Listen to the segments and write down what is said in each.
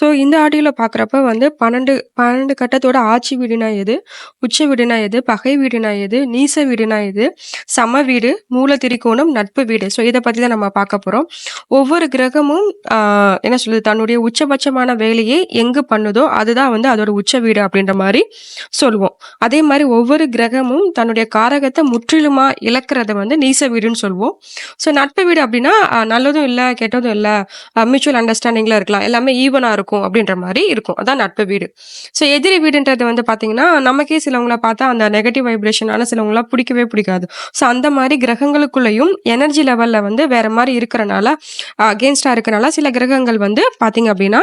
So இந்த ஆடியோல பார்க்குறப்ப வந்து 12 கட்டத்தோட ஆட்சி வீடுனா எது? உச்ச வீடுனா எது? பகை வீடுனா எது? நீச வீடுனா எது? சம வீடு, மூல திரிகோணம், நட்பு வீடு. ஸோ இத பத்தி தான் நம்ம பார்க்க போறோம். ஒவ்வொரு கிரகமும் ஆ என்ன சொல்லுது? தன்னுடைய உச்சபட்சமான வேலையை எங்கு பண்ணுதோ, அதுதான் வந்து அதோட உச்ச வீடு அப்படின்ற மாரி சொல்லுவோம். அதே மாரி ஒவ்வொரு கிரகமும் தன்னுடைய காரகத்த முற்றிலுமா இழக்கிறத வந்து நீச வீடுன்னு சொல்லுவோம். ஸோ நட்பு வீடு அப்படின்னா, நல்லதும் இல்ல, கெட்டதும் இல்ல. மியூச்சுவல் அண்டர்ஸ்டாண்டிங்ல இருக்கலாம். எல்லாமே ஈவனா இருக்கும் அப்படின்ற மாரி இருக்கும். அதான் நட்பு வீடு. ஸோ எதிரி வீடுன்றது வந்து பார்த்தீங்கன்னா, நமக்கே சிலவங்கள பார்த்தா அந்த நெகட்டிவ் வைப்ரேஷனான சிலவங்கள பிடிக்கவே பிடிக்காது. ஸோ அந்த மாரி கிரகங்களுக்குள்ளயும் எனர்ஜி லெவல்ல வந்து வேற மாரி இருக்கறனால, அகெயின்ஸ்டா இருக்கனால சில கிரகங்கள் வந்து பார்த்தீங்க அப்படின்னா,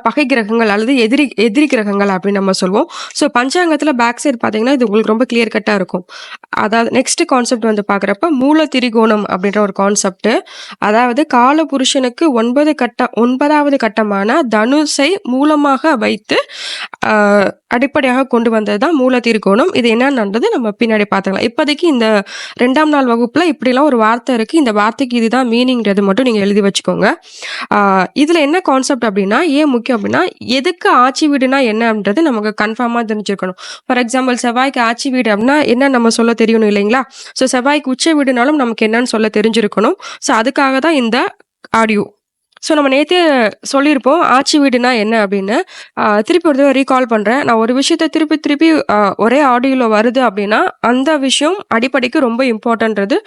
பகை கிரகங்கள் அல்லது எதிரி எதிரி கிரகங்கள் அப்படின்னு நம்ம சொல்லுவோம். ஸோ பஞ்சாங்கத்துல பேக் சைடு பார்த்தீங்கன்னா, இது உங்களுக்கு ரொம்ப கிளியர் கட்டா இருக்கும். அதாவது நெக்ஸ்ட் கான்செப்ட் வந்து பார்க்குறப்ப மூல திரிகோணம் அப்படின்ற ஒரு கான்செப்ட். அதாவது காலபுருஷனுக்கு 9வது கட்டமான தனுசை மூலமாக வைத்து ஆ அடிப்படையாக கொண்டு வந்தது தான் மூல திரிகோணம். இது என்னன்றது நம்ம பின்னாடி பார்த்துக்கலாம். இப்போதைக்கு இந்த 2ஆம் நாள் வகுப்புல இப்படிலாம் ஒரு வார்த்தை இருக்கு. இந்த வார்த்தைக்கு இதுதான் மீனிங்ன்றது மட்டும் நீங்க எழுதி வச்சுக்கோங்க. ஆ இதுல என்ன கான்செப்ட் அப்படின்னா, ஏன் முக்கியம் அப்படின்னா, எதுக்கு ஆட்சி வீடுனா என்ன அப்படின்றது நமக்கு கன்ஃபார்மா தெரிஞ்சிருக்கணும். ஃபார் எக்ஸாம்பிள் செவ்வாய்க்கு ஆட்சி வீடு அப்படின்னா என்ன நம்ம சொல்ல தெரியணும் இல்லைங்களா? ஸோ செவ்வாய்க்கு உச்ச வீடுனாலும் நமக்கு என்னன்னு சொல்ல தெரிஞ்சிருக்கணும். ஸோ அதுக்காக தான் இந்த ஆடியோ. ஸோ நம்ம நேத்தே சொல்லியிருப்போம், ஆட்சி வீடுனா என்ன அப்படின்னு. திருப்பி ஒரு தடவ ரீகால் பண்றேன். நான் ஒரு விஷயத்த திருப்பி திருப்பி ஒரே ஆடியோல வருது அப்படின்னா, அந்த விஷயம் அடிப்படைக்கு ரொம்ப இம்பார்ட்டன்ட்றது.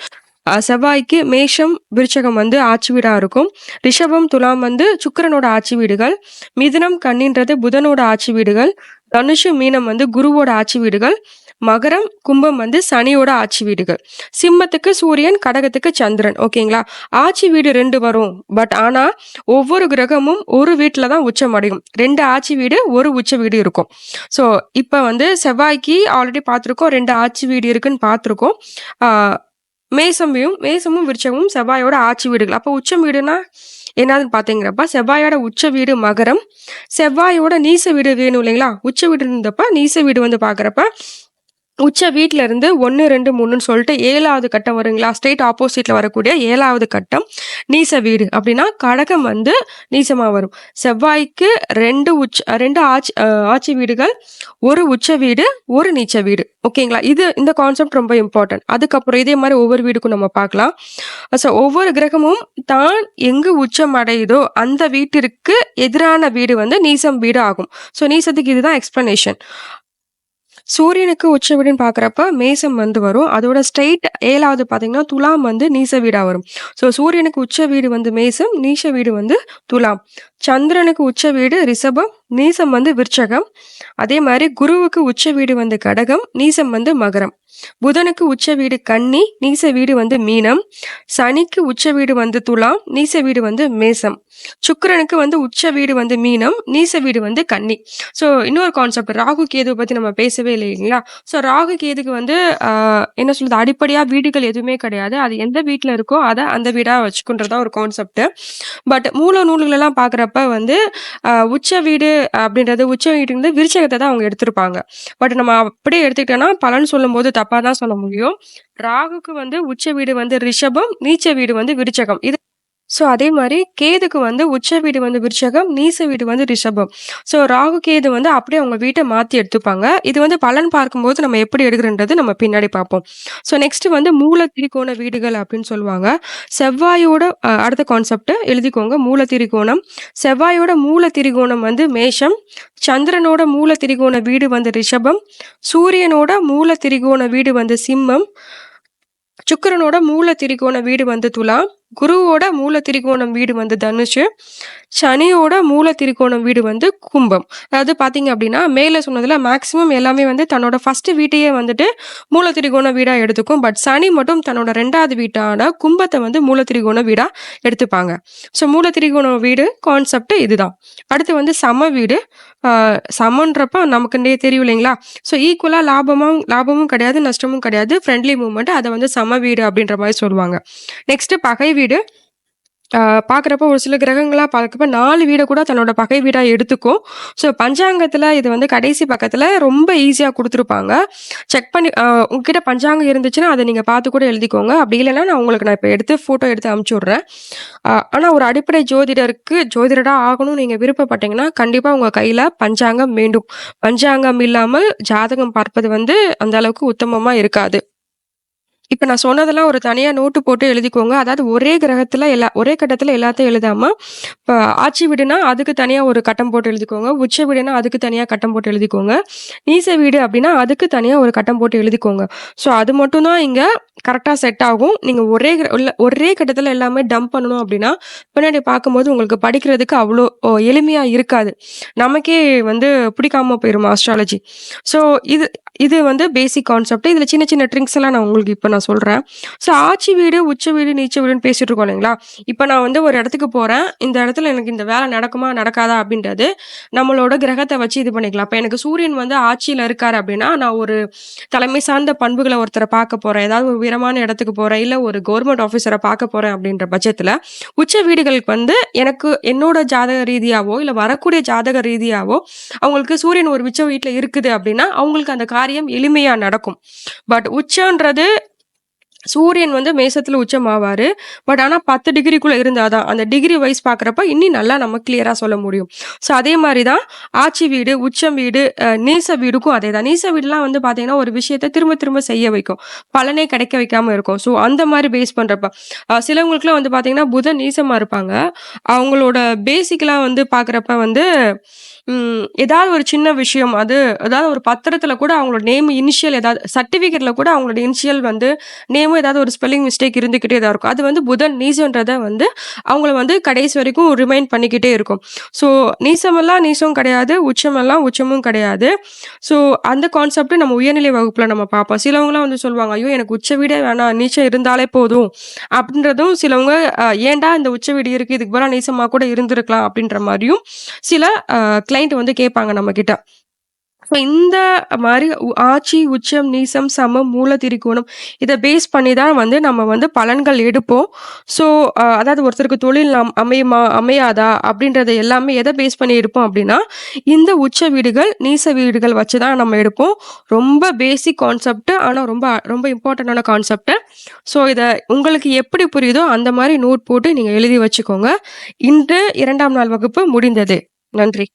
செவ்வாய்க்கு மேஷம், விருச்சகம் வந்து ஆட்சி வீடா இருக்கும். ரிஷபம், துலாம் வந்து சுக்கிரனோட ஆட்சி வீடுகள். மிதுனம், கன்னின்றது புதனோட ஆட்சி வீடுகள். தனுஷு, மீனம் வந்து குருவோட ஆட்சி வீடுகள். மகரம், கும்பம் வந்து சனியோட ஆட்சி வீடுகள். சிம்மத்துக்கு சூரியன், கடகத்துக்கு சந்திரன். ஓகேங்களா? ஆட்சி வீடு 2 வரும். பட் ஆனா, ஒவ்வொரு கிரகமும் ஒரு வீட்ல தான் உச்சம் அடையும். 2 ஆட்சி வீடு, 1 உச்ச வீடு இருக்கும். ஸோ, இப்ப வந்து செவ்வாய்க்கு ஆல்ரெடி பார்த்துருக்கோம். 2 ஆட்சி வீடு இருக்குன்னு பார்த்துருக்கோம். ஆ மேசமும் விருச்சகமும் செவ்வாயோட ஆட்சி வீடுகள். அப்போ உச்சம் வீடுனா என்னதுன்னு பார்த்தீங்கிறப்ப, செவ்வாயோட உச்ச வீடு மகரம். செவ்வாயோட நீச வீடு வேணும் இல்லைங்களா? உச்ச வீடு இருந்தப்ப, நீச வீடு வந்து பார்க்குறப்ப உச்ச வீட்ல இருந்து 1, 2, 3ன்னு சொல்லிட்டு 7வது கட்டம் வருங்களா? ஸ்ட்ரெய்ட் ஆப்போசிட்ல வரக்கூடிய 7வது கட்டம் நீச வீடு. அப்படின்னா கடகம் வந்து நீசமா வரும். செவ்வாய்க்கு 2 ஆட்சி வீடுகள், 1 உச்ச வீடு, 1 நீச்ச வீடு. ஓகேங்களா? இந்த கான்செப்ட் ரொம்ப இம்பார்ட்டன்ட். அதுக்கப்புறம் இதே மாரி ஒவ்வொரு வீடுக்கும் நம்ம பார்க்கலாம். ஸோ ஒவ்வொரு கிரகமும் தான் எங்கு உச்சம் அடையுதோ, அந்த வீட்டிற்கு எதிரான வீடு வந்து நீசம் வீடு ஆகும். ஸோ நீசத்துக்கு இதுதான் எக்ஸ்ப்ளனேஷன். சூரியனுக்கு உச்ச வீடுன்னு பார்க்குறப்ப மேசம் வந்து வரும். அதோட ஸ்ட்ரெய்ட் 7வது பார்த்தீங்கன்னா, துலாம் வந்து நீச வீடா வரும். ஸோ சூரியனுக்கு உச்ச வீடு வந்து மேசம், நீச வீடு வந்து துலாம். சந்திரனுக்கு உச்ச வீடு ரிஷபம், நீசம் வந்து விருச்சகம். அதே மாரி குருவுக்கு உச்ச வீடு வந்து கடகம், நீசம் வந்து மகரம். புதனுக்கு உச்ச வீடு கன்னி, நீச வீடு வந்து மீனம். சனிக்கு உச்ச வீடு வந்து துலாம், நீச வீடு வந்து மேசம். சுக்கிரனுக்கு வந்து உச்ச வீடு வந்து மீனம், நீச வீடு வந்து கன்னி. ஸோ இன்னொரு கான்செப்ட் ராகு கேதுவ பத்தி நம்ம பேசவே இல்லை இல்லைங்களா? ஸோ ராகு கேதுக்கு வந்து என்ன சொல்றது? அடிப்படையா வீடுகள் எதுவுமே கிடையாது. அது எந்த வீட்ல இருக்கோ அத அந்த வீடா வச்சுக்கணுன்றதா ஒரு கான்செப்ட். பட் மூல நூல்களெல்லாம் பார்க்குறப்ப வந்து உச்ச வீடு அப்படின்றது உச்ச வீடுங்கிறது விருச்சகத்த தான் அவங்க எடுத்திருப்பாங்க. பட் நம்ம அப்படியே எடுத்துக்கிட்டோம்னா பலன் சொல்லும்போது தப்பா தான் சொல்ல முடியும். ராகுக்கு வந்து உச்ச வீடு வந்து ரிஷபம், நீச்ச வீடு வந்து விருச்சகம். ஸோ அதே மாரி கேதுக்கு வந்து உச்ச வீடு வந்து விருச்சகம், நீச வீடு வந்து ரிஷபம். ஸோ ராகு, கேது வந்து அப்படியே அவங்க வீட்ட மாத்தி எடுத்துப்பாங்க. இது வந்து பலன் பார்க்கும்போது நம்ம எப்படி எடுக்கிறோன்றது நம்ம பின்னாடி பார்ப்போம். ஸோ நெக்ஸ்ட் வந்து மூல திரிகோண வீடுகள் அப்படின்னு சொல்லுவாங்க. செவ்வாயோட அடுத்த கான்செப்ட் எழுதிக்கோங்க. மூல திரிகோணம். செவ்வாயோட மூல திரிகோணம் வந்து மேஷம். சந்திரனோட மூல திரிகோண வீடு வந்து ரிஷபம். சூரியனோட மூல திரிகோண வீடு வந்து சிம்மம். சுக்கிரனோட மூல திரிகோண வீடு வந்து துலாம். குருவோட மூல திரிகோணம் வீடு வந்து தனுஷு. சனியோட மூல திரிகோணம் வீடு வந்து கும்பம். அதாவது பார்த்தீங்க அப்படின்னா, மேல சொன்னதுல மேக்ஸிமம் எல்லாமே வந்து தன்னோட ஃபர்ஸ்ட் வீட்டையே வந்துட்டு மூல திரிகோண வீடா எடுத்துக்கும். பட் சனி மட்டும் தன்னோட 2வது வீட்டான கும்பத்த வந்து மூல திரிகோண வீடா எடுத்துப்பாங்க. ஸோ மூல திரிகோண வீடு கான்செப்ட் இதுதான். அடுத்து வந்து சம வீடு. சமன்றப்ப நமக்குன்னே தெரியும் இல்லைங்களா? ஸோ ஈக்குவலா லாபமும் கிடையாது, நஷ்டமும் கிடையாது. Friendly movement. அத வந்து சம வீடு அப்படின்ற மாரி சொல்லுவாங்க. நெக்ஸ்ட் பகை வீடு. பார்க்குறப்போ ஒரு சில கிரகங்களா பார்க்கப்ப 4 வீட கூட தன்னோட பகை வீடா எடுத்துக்கும். ஸோ பஞ்சாங்கத்துல இது வந்து கடைசி பக்கத்துல ரொம்ப ஈஸியா குடுத்துருப்பாங்க. செக் பண்ணி உங்ககிட்ட பஞ்சாங்கம் இருந்துச்சுன்னா, அத நீங்க பார்த்து கூட எழுதிக்கோங்க. அப்படி இல்லன்னா, நான் உங்களுக்கு இப்ப எடுத்து ஃபோட்டோ எடுத்து அனுப்பிச்சு விடுறேன். ஆனா ஒரு அடிப்படை ஜோதிடரா ஆகணும்னு நீங்க விருப்பப்பட்டீங்கன்னா, கண்டிப்பா உங்க கையில பஞ்சாங்கம் வேண்டும். பஞ்சாங்கம் இல்லாமல் ஜாதகம் பார்ப்பது வந்து அந்த அளவுக்கு உத்தமமா இருக்காது. இப்ப நான் சொன்னதெல்லாம் ஒரு தனியா நோட்டு போட்டு எழுதிக்கோங்க. அதாவது ஒரே கட்டத்துல எல்லாத்தையும் எழுதாம, இப்ப ஆட்சி வீடுனா அதுக்கு தனியா ஒரு கட்டம் போட்டு எழுதிக்கோங்க. உச்ச வீடுனா அதுக்கு தனியா கட்டம் போட்டு எழுதிக்கோங்க. நீச வீடு அப்டின்னா அதுக்கு தனியா ஒரு கட்டம் போட்டு எழுதிக்கோங்க. ஸோ அது மட்டும் தான் இங்க கரெக்ட்டா செட் ஆகும். நீங்க ஒரே கட்டத்துல எல்லாமே டம்ப் பண்ணணும் அப்டின்னா, பின்னாடி பார்க்கும்போது உங்களுக்கு படிக்கிறதுக்கு அவ்ளோ எளிமையா இருக்காது. நமக்கே வந்து பிடிக்காம போயிரும் அஸ்ட்ராலஜி. ஸோ இது இது வந்து பேசிக் கான்செப்ட். இதுல சின்ன சின்ன ட்ரிக்ஸ் எல்லாம் நான் சொல்றேன். ஸோ ஆட்சி வீடு, உச்ச வீடு, நீச்ச வீடுன்னு பேசிட்டு இருக்கோம் இல்லைங்களா? இப்ப நான் வந்து ஒரு இடத்துக்கு போறேன். இந்த இடத்துல எனக்கு இந்த வேலை நடக்குமா? நடக்காதா? அப்படின்றது நம்மளோட கிரகத்த வச்சு இது பண்ணிக்கலாம். இப்ப எனக்கு சூரியன் வந்து ஆட்சியில இருக்காரு அப்படின்னா, நான் ஒரு தலைமை சார்ந்த பண்புகள ஒருத்தர பார்க்க போறேன். ஏதாவது ஒரு உயரமான இடத்துக்கு போறேன். இல்ல ஒரு கவர்ன்மெண்ட் ஆஃபீசர பார்க்க போறேன் அப்படின்ற பட்சத்துல, உச்ச வீடுகளுக்கு வந்து எனக்கு என்னோட ஜாதக ரீதியாவோ, இல்ல வரக்கூடிய ஜாதக ரீதியாவோ, அவங்களுக்கு சூரியன் ஒரு உச்ச வீட்ல இருக்குது அப்படின்னா, அவங்களுக்கு அந்த காரியம் எளிமையா நடக்கும். பட் உச்சம்ன்றது சூரியன் வந்து மேசத்துல உச்சமாவாரு. பட் ஆனா 10 டிகிரிக்குள்ள இருந்தா தான். அந்த டிகிரி வைஸ் பார்க்குறப்ப இன்னும் நல்லா நம்ம கிளியரா சொல்ல முடியும். ஸோ அதே மாரி தான் ஆட்சி வீடு, உச்சம் வீடு, நீச வீடுக்கும் அதேதான். நீச வீடுலாம் வந்து பார்த்தீங்கன்னா, ஒரு விஷயத்த திரும்ப திரும்ப செய்ய வைக்கும். பலனே கிடைக்க வைக்காம இருக்கும். ஸோ அந்த மாரி பேஸ் பண்றப்ப சிலவங்களுக்குலாம் வந்து பார்த்தீங்கன்னா, புதன் நீசமா இருப்பாங்க. அவங்களோட பேசிக்கலா வந்து பார்க்குறப்ப வந்து ஏதாவது ஒரு சின்ன விஷயம் அதாவது ஒரு பத்திரத்துல கூட அவங்களோட நேம் இனிஷியல் ஏதாவது சர்டிஃபிகேட்ல கூட அவங்களோட இனிஷியல் வந்து நேமும் ஏதாவது ஒரு ஸ்பெல்லிங் மிஸ்டேக் இருந்துகிட்டே தான் இருக்கும். அது வந்து புதன் நீசம்ன்றத வந்து அவங்கள வந்து கடைசி வரைக்கும் ரிமைண்ட் பண்ணிக்கிட்டே இருக்கும். ஸோ நீசமெல்லாம் நீசம் கிடையாது. உச்சமெல்லாம் உச்சமும் கிடையாது. ஸோ அந்த கான்செப்ட் நம்ம உயர்நிலை வகுப்புல நம்ம பார்ப்போம். சிலவங்கலாம் வந்து சொல்லுவாங்க, "ஐயோ! எனக்கு உச்ச வீடே வேணாம். நீச்சம் இருந்தாலே போதும்." அப்படின்றதும் சிலவங்க "ஏன்டா இந்த உச்ச வீடு இருக்கு? இதுக்கு பதிலா நீசமா கூட இருந்திருக்கலாம்." அப்படின்ற மாரியும் சில கிளையண்ட் வந்து கேட்பாங்க நம்மகிட்ட. ஸோ இந்த மாரி ஆட்சி, உச்சம், நீசம், சமம், மூல திரிகோணம் இத பேஸ் பண்ணி தான் வந்து நம்ம வந்து பலன்கள் எடுப்போம். ஸோ அதாவது ஒருத்தருக்கு தொழில் அமையுமா? அமையாதா? அப்படின்றத எல்லாமே எத பேஸ் பண்ணி எடுப்போம் அப்படின்னா, இந்த உச்ச வீடுகள், நீச வீடுகள் வச்சு தான் நம்ம எடுப்போம். ரொம்ப பேசிக் கான்செப்ட். ஆனா ரொம்ப ரொம்ப இம்பார்ட்டன்டான கான்செப்ட். ஸோ இத உங்களுக்கு எப்படி புரியுதோ அந்த மாரி நோட் போட்டு நீங்க எழுதி வச்சுக்கோங்க. இன்று 2ஆம் நாள் வகுப்பு முடிந்தது. நன்றி.